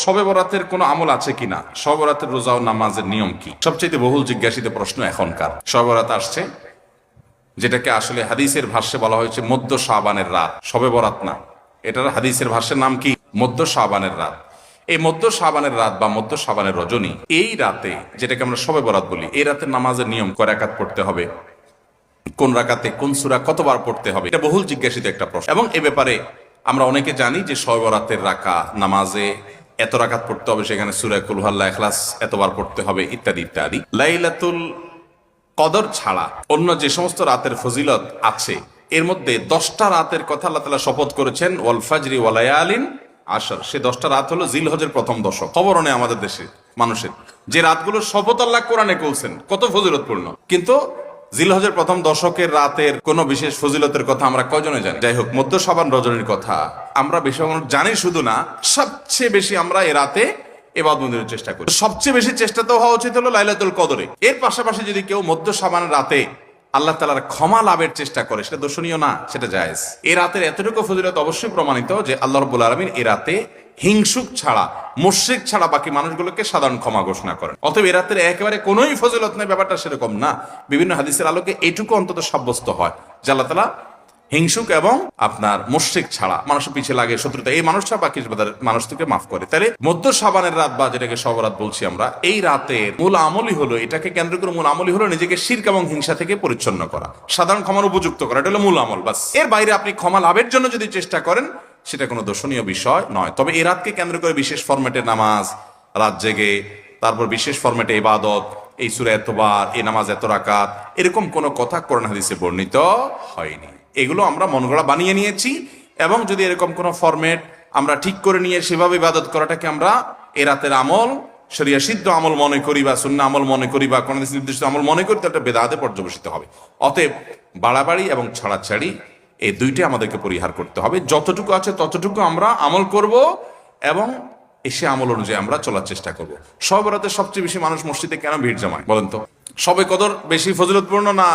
শবে বরাতের কোনো আমল আছে কিনা, শবে বরাতের রোজা ও নামাজের নিয়ম কি, সবচেয়ে বহুল জিজ্ঞাসিত প্রশ্ন এখনকার। শবে বরাত আসছে, যেটাকে আসলে হাদিসের ভাষ্যে বলা হয়েছে মধ্য শাবানের রাত, শবে বরাত না, এটার হাদিসের ভাষ্যের নাম কি? মধ্য শাবানের রাত। এই মধ্য শাবানের রাত বা মধ্য শাবানের রজনী, এই রাতে যেটাকে আমরা শবে বরাত বলি, এই রাতের নামাজের নিয়ম কয় রাকাত পড়তে হবে, কোন রাকাতে কোন সূরা কতবার পড়তে হবে, এটা বহুল জিজ্ঞাসিত একটা প্রশ্ন। এবং এ ব্যাপারে আমরা অনেকে জানি যে শবে বরাতের নামাজে এত রাকাত পড়তে হবে, সেখানে সূরা কুল হুয়াল্লাহ, ইখলাস এতবার পড়তে হবে, ইত্যাদি ইত্যাদি। লাইলাতুল কদর ছাড়া অন্য যে সমস্ত রাতের ফজিলত আছে, এর মধ্যে 10টা রাতের কথা আল্লাহ তাআলা শপথ করেছেন, ওয়াল ফাজরি ওয়া লায়ালিন আশর। সে 10টা রাত হলো জিলহজের প্রথম দশক। খবরও নেই আমাদের দেশে মানুষের, যে রাতগুলো শপথ আল্লাহ কোরআনে বলছেন কত ফজিলতপূর্ণ, কিন্তু জিলহজের প্রথম দশকের রাতের কোন বিশেষ ফজিলতের কথা আমরা কয়জনে জানি? যাই হোক, মধ্য শাবান রজনীর কথা আমরা বেশি জানি, শুধু না সবচেয়ে বেশি আমরা এ রাতে ইবাদতের চেষ্টা করি। সবচেয়ে বেশি চেষ্টা তো হওয়া উচিত হলো লাইলাতুল কদরে। এর পাশাপাশি যদি কেউ মধ্য শাবানের রাতে আল্লাহ তাআলার ক্ষমা লাভের চেষ্টা করে, সেটা দর্শনীয় না, সেটা জায়েজ। এই রাতের এতটুকু ফজিলত অবশ্যই প্রমাণিত যে আল্লাহ রাব্বুল আলামিন এই রাতে হিংসুক ছাড়া, মুশরিক ছাড়া বাকি মানুষগুলোকে সাধারণ ক্ষমা ঘোষণা করেন। অতএব এই রাতের একেবারে কোনোই ফজিলত নেই, ব্যাপারটা সেরকম না। বিভিন্ন হাদিসের আলোকে এইটুকু অন্তত সাব্যস্ত হয় যে আল্লাহ তাআলা হিংসুক এবং আপনার মুশরিক ছাড়া, মানুষের পিছিয়ে লাগে শত্রুতা, এই মানুষটা বাকি মানুষ থেকে মাফ করে। তাহলে মধ্য শাবানের রাত বা যেটাকে শবে বরাত বলছি আমরা, এই রাতের মূল আমলই হলো, এটাকে কেন্দ্র করে মূল আমলই হলো নিজেকে শিরক এবং হিংসা থেকে পরিচ্ছন্ন করা, সাধারণ ক্ষমার উপযুক্ত করা। এটা হলো মূল আমল, বাস। এর বাইরে আপনি ক্ষমা লাভের জন্য যদি চেষ্টা করেন, সেটা কোনো দর্শনীয় বিষয় নয়। তবে এই রাতকে কেন্দ্র করে বিশেষ ফরম্যাটে নামাজ, রাত জেগে, তারপর বিশেষ ফরম্যাটে ইবাদত, এই সূরা এতবার, এই নামাজ এত রাকাত, এরকম কোনো কথা কোরআন হাদিসে বর্ণিত হয়নি। এগুলো আমরা মন গড়া বানিয়ে নিয়েছি। এবং যদি এরকম কোনো ফরম্যাট আমরা ঠিক করে নিয়ে সেভাবে ইবাদত করাটাকে আমরা এ রাতের আমল, শরিয়া সিদ্ধ আমল মনে করি বা সুন্নাহ আমল মনে করি বা কোন নির্দিষ্ট আমল মনে করি, তো একটা বেদাতে পর্যবেসিত হবে। অতএব বাড়াবাড়ি এবং ছাড়াছাড়ি এই দুইটাই আমাদেরকে পরিহার করতে হবে। যতটুকু আছে ততটুকু আমরা আমল করব এবং এসে আমল অনুযায়ী আমরা চলার চেষ্টা করব। শবে বরাতে সবচেয়ে বেশি মানুষ মসজিদে কেন ভিড় জমায় বলেন তো? শবে কদর বেশি ফজিলতপূর্ণ না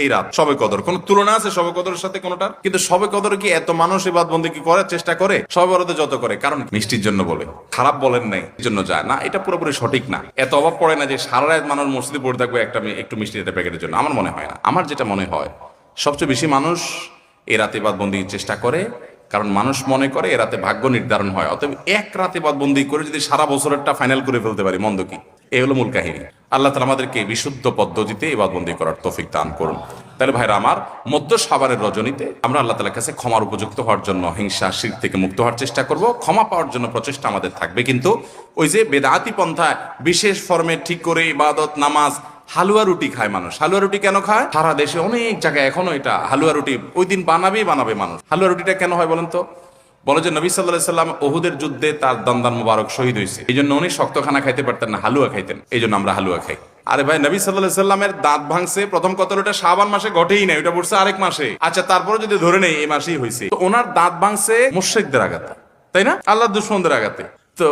এই রাত? শবে কদর কোন তুলনা আছে শবে কদরের সাথে কোনটার? কিন্তু শবে কদরে কি এত মানুষ ইবাদত বন্দেগী কি করার চেষ্টা করে? শবে বরাতে যত করে, কারণ মিষ্টির জন্য বলে, খারাপ বলেন নাই জন্য যায় না, এটা পুরোপুরি সঠিক না। এত অভাব পড়ে না যে সারা রাত মানুষ মসজিদে পড়ে থাকবে একটু মিষ্টি একটা প্যাকেটের জন্য, আমার মনে হয় না। আমার যেটা মনে হয়, সবচেয়ে বেশি মানুষ এ রাতে ইবাদত বন্দেগীর চেষ্টা করে, কারণ মানুষ মনে করে এ রাতে ভাগ্য নির্ধারণ হয়। অতএব এক রাতে ইবাদত বন্দেগী করে যদি সারা বছরেরটা ফাইনাল করে ফেলতে পারি, মন্দ কি? এই হলো মূল কাহিনী। আল্লাহ তাআলা আমাদেরকে বিশুদ্ধ পদ্ধতিতে ইবাদত বন্দেগী করার তৌফিক দান করুন। তাহলে ভাইরা আমার, মধ্য শাবানের রজনীতে আমরা আল্লাহ তাআলার কাছে ক্ষমার উপযুক্ত হওয়ার জন্য, হিংসা শিরক থেকে মুক্ত হওয়ার চেষ্টা করব। ক্ষমা পাওয়ার জন্য প্রচেষ্টা আমাদের থাকবে, কিন্তু ওই যে বেদাতি পন্থায় বিশেষ ফরমে ঠিক করে ইবাদত, নামাজ, হালুয়া রুটি খায় মানুষ। হালুয়া রুটি কেন খায়? সারা দেশে অনেক জায়গায় এখনো এটা হালুয়া রুটি ওই দিন বানাবে মানুষ। হালুয়া রুটিটা কেন হয় বলেন তো? বলে যে নবী সাল্লাল্লাহু আলাইহি সাল্লাম উহুদের যুদ্ধে তার দন্দান মুবারক শহীদ হয়েছে, এই জন্য উনি শক্ত খানা খাইতে পারতেন না, হালুয়া খাইতেন, এই জন্য আমরা হালুয়া খাই। আরে ভাই, নবী সাল্লাল্লাহু আলাইহি সাল্লামের দাঁত ভাঙছে প্রথম কতল, ওটা শাবান মাসে ঘটেই নাই, ওটা পড়ছে আরেক মাসে। আচ্ছা, তারপরে যদি ধরে নেই এই মাসেই হয়েছে, তো ওনার দাঁত ভাঙছে মুশরিকদের আঘাতে, তাই না? আল্লাহর দুশমনদের আঘাতে। তো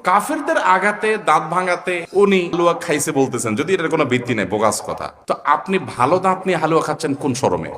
কাফেরদের আঘাতে, দাঁত ভাঙাতে উনি হালুয়া খাইছে বলতেছেন, যদি এটার কোনো ভিত্তি নেই, বোগাস কথা। তো আপনি ভালো দাঁত নিয়ে হালুয়া খাচ্ছেন কোন শরমে?